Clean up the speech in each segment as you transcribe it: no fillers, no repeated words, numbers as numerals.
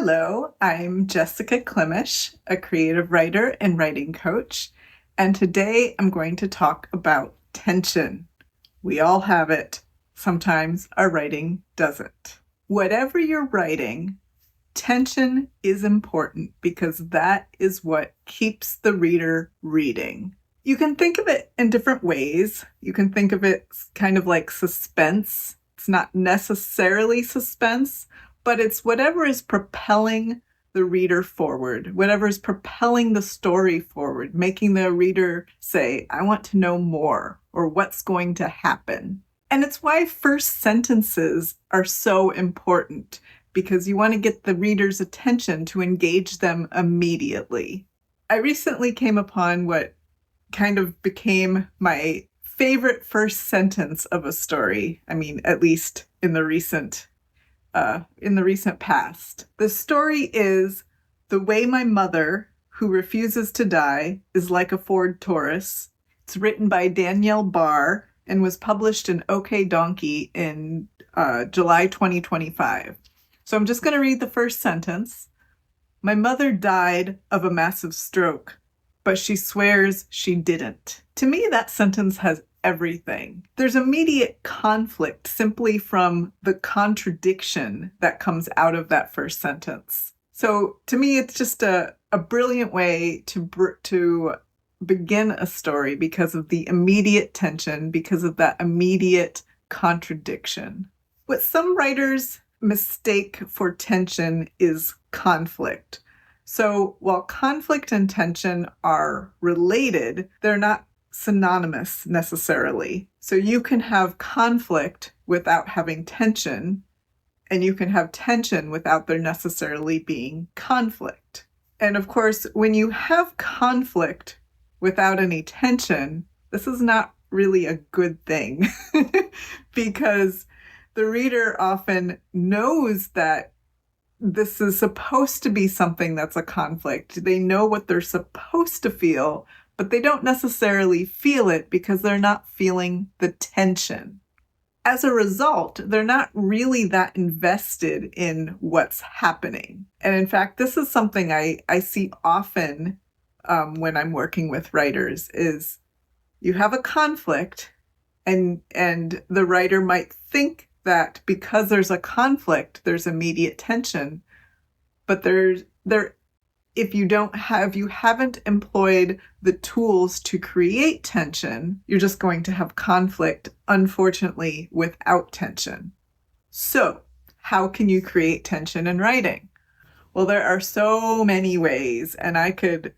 Hello, I'm Jessica Klimesh, a creative writer and writing coach, and today I'm going to talk about tension. We all have it. Sometimes our writing doesn't. Whatever you're writing, tension is important because that is what keeps the reader reading. You can think of it in different ways. You can think of it kind of like suspense. It's not necessarily suspense, but it's whatever is propelling the reader forward, whatever is propelling the story forward, making the reader say, I want to know more, or what's going to happen. And it's why first sentences are so important, because you want to get the reader's attention to engage them immediately. I recently came upon what kind of became my favorite first sentence of a story. I mean, at least in the recent past. The story is The Way My Mother, Who Refuses to Die, is Like a Ford Taurus. It's written by Danielle Barr and was published in OK Donkey in July 2025. So I'm just going to read the first sentence. My mother died of a massive stroke, but she swears she didn't. To me, that sentence has everything. There's immediate conflict simply from the contradiction that comes out of that first sentence. So to me, it's just a brilliant way to begin a story because of the immediate tension, because of that immediate contradiction. What some writers mistake for tension is conflict. So while conflict and tension are related, they're not synonymous necessarily. So you can have conflict without having tension, and you can have tension without there necessarily being conflict. And of course, when you have conflict without any tension, this is not really a good thing because the reader often knows that this is supposed to be something that's a conflict. They know what they're supposed to feel, but they don't necessarily feel it because they're not feeling the tension. As a result, they're not really that invested in what's happening. And in fact, this is something I see often when I'm working with writers is you have a conflict and the writer might think that because there's a conflict, there's immediate tension, but if you haven't employed the tools to create tension, you're just going to have conflict, unfortunately, without tension. So, how can you create tension in writing? Well, there are so many ways, and I could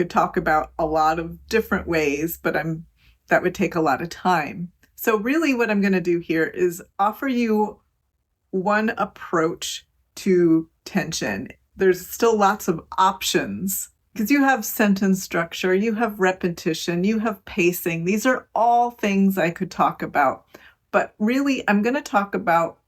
talk about a lot of different ways, but that would take a lot of time. So really what I'm going to do here is offer you one approach to tension. There's still lots of options because you have sentence structure, you have repetition, you have pacing. These are all things I could talk about. But really, I'm going to talk about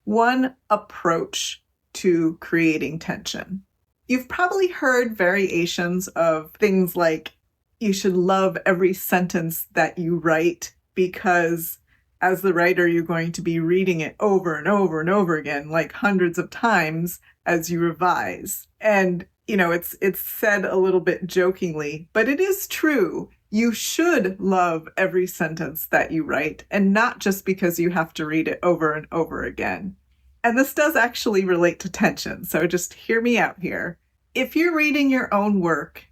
one approach to creating tension. You've probably heard variations of things like you should love every sentence that you write because as the writer, you're going to be reading it over and over and over again, like hundreds of times as you revise. And, it's said a little bit jokingly, but it is true. You should love every sentence that you write, and not just because you have to read it over and over again. And this does actually relate to tension, so just hear me out here. If you're reading your own work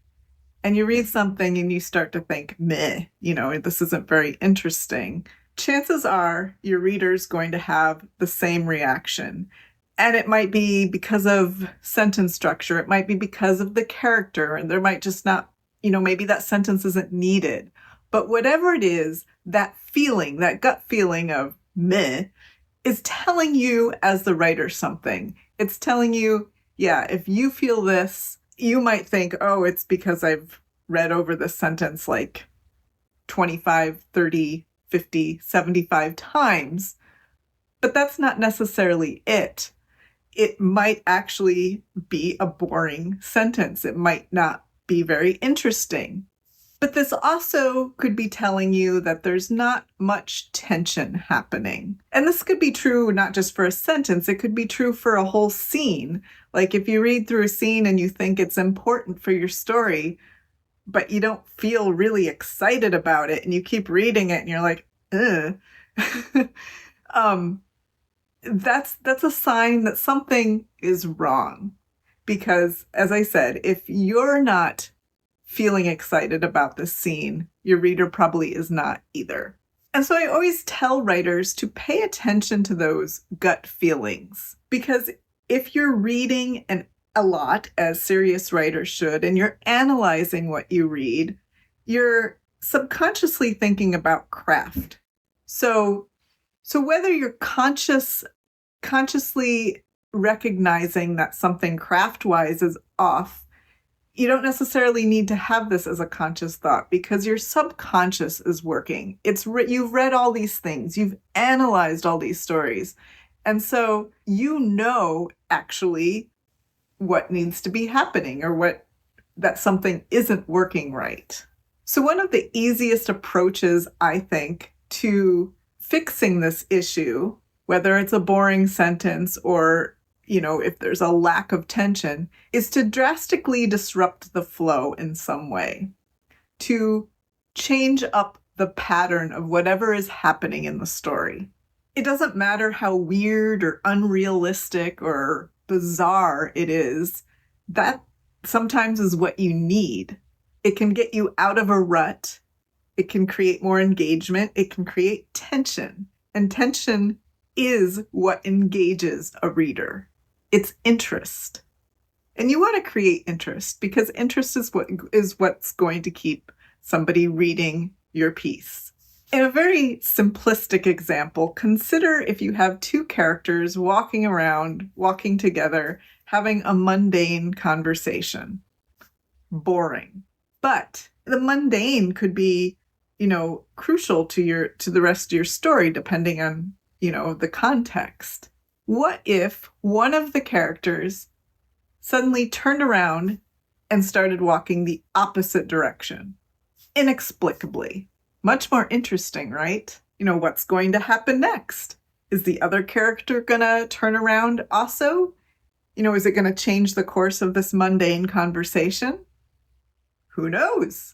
and you read something and you start to think, meh, this isn't very interesting, chances are your reader's going to have the same reaction. And it might be because of sentence structure. It might be because of the character. And there might just not, maybe that sentence isn't needed. But whatever it is, that feeling, that gut feeling of meh, is telling you as the writer something. It's telling you, yeah, if you feel this, you might think, oh, it's because I've read over this sentence like 25, 30, 50, 75 times. But that's not necessarily it. It might actually be a boring sentence. It might not be very interesting. But this also could be telling you that there's not much tension happening. And this could be true not just for a sentence, it could be true for a whole scene. Like if you read through a scene and you think it's important for your story, but you don't feel really excited about it and you keep reading it and you're like, ugh. um, that's a sign that something is wrong. Because as I said, if you're not feeling excited about this scene, your reader probably is not either. And so I always tell writers to pay attention to those gut feelings, because if you're reading a lot, as serious writers should, and you're analyzing what you read, you're subconsciously thinking about craft. So whether you're consciously recognizing that something craft-wise is off, you don't necessarily need to have this as a conscious thought, because your subconscious is working. You've read all these things, you've analyzed all these stories, and so you know actually what needs to be happening, or that something isn't working right. So one of the easiest approaches, I think, to fixing this issue, whether it's a boring sentence or, if there's a lack of tension, is to drastically disrupt the flow in some way, to change up the pattern of whatever is happening in the story. It doesn't matter how weird or unrealistic or bizarre it is, that sometimes is what you need. It can get you out of a rut. It can create more engagement. It can create tension. And tension is what engages a reader. It's interest. And you want to create interest, because interest is what's going to keep somebody reading your piece. In a very simplistic example, consider if you have two characters walking together, having a mundane conversation. Boring. But the mundane could be, crucial to the rest of your story, depending on, the context. What if one of the characters suddenly turned around and started walking the opposite direction? Inexplicably. Much more interesting, right? What's going to happen next? Is the other character gonna turn around also? Is it gonna change the course of this mundane conversation? Who knows?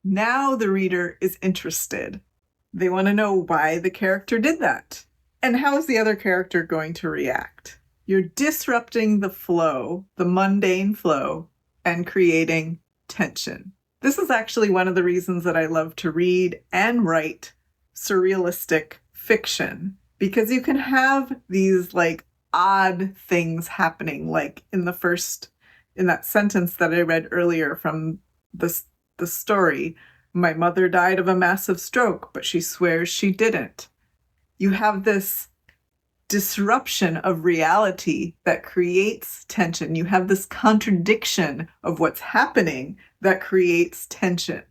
Now the reader is interested. They want to know why the character did that. And how is the other character going to react? You're disrupting the flow, the mundane flow, and creating tension. This is actually one of the reasons that I love to read and write surrealistic fiction, because you can have these odd things happening, like in that sentence that I read earlier from the story, my mother died of a massive stroke, but she swears she didn't. You have this disruption of reality that creates tension. You have this contradiction of what's happening that creates tension.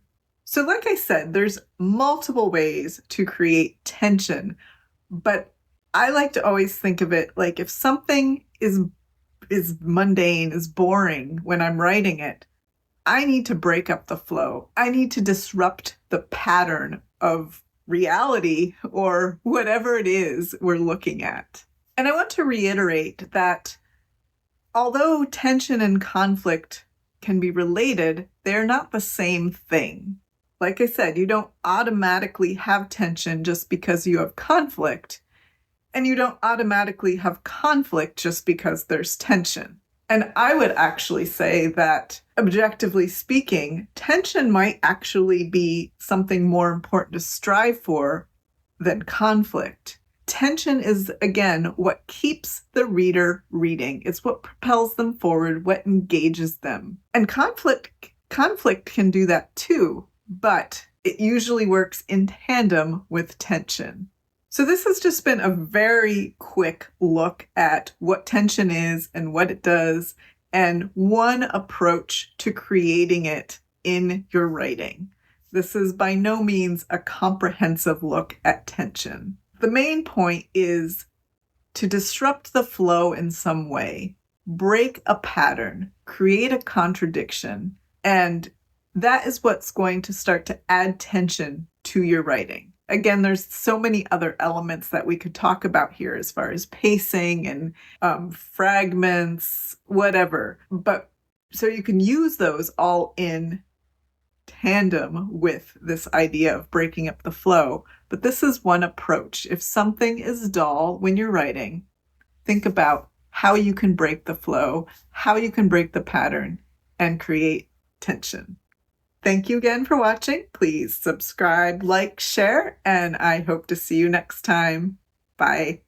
So like I said, there's multiple ways to create tension, but I like to always think of it like if something is mundane, is boring when I'm writing it, I need to break up the flow. I need to disrupt the pattern of reality or whatever it is we're looking at. And I want to reiterate that although tension and conflict can be related, they're not the same thing. Like I said, you don't automatically have tension just because you have conflict, and you don't automatically have conflict just because there's tension. And I would actually say that, objectively speaking, tension might actually be something more important to strive for than conflict. Tension is, again, what keeps the reader reading. It's what propels them forward, what engages them. And conflict can do that too, but it usually works in tandem with tension. So this has just been a very quick look at what tension is and what it does, and one approach to creating it in your writing. This is by no means a comprehensive look at tension. The main point is to disrupt the flow in some way, break a pattern, create a contradiction, and that is what's going to start to add tension to your writing. Again, there's so many other elements that we could talk about here as far as pacing and fragments, whatever. But so you can use those all in tandem with this idea of breaking up the flow. But this is one approach. If something is dull when you're writing, think about how you can break the flow, how you can break the pattern, and create tension. Thank you again for watching. Please subscribe, like, share, and I hope to see you next time. Bye.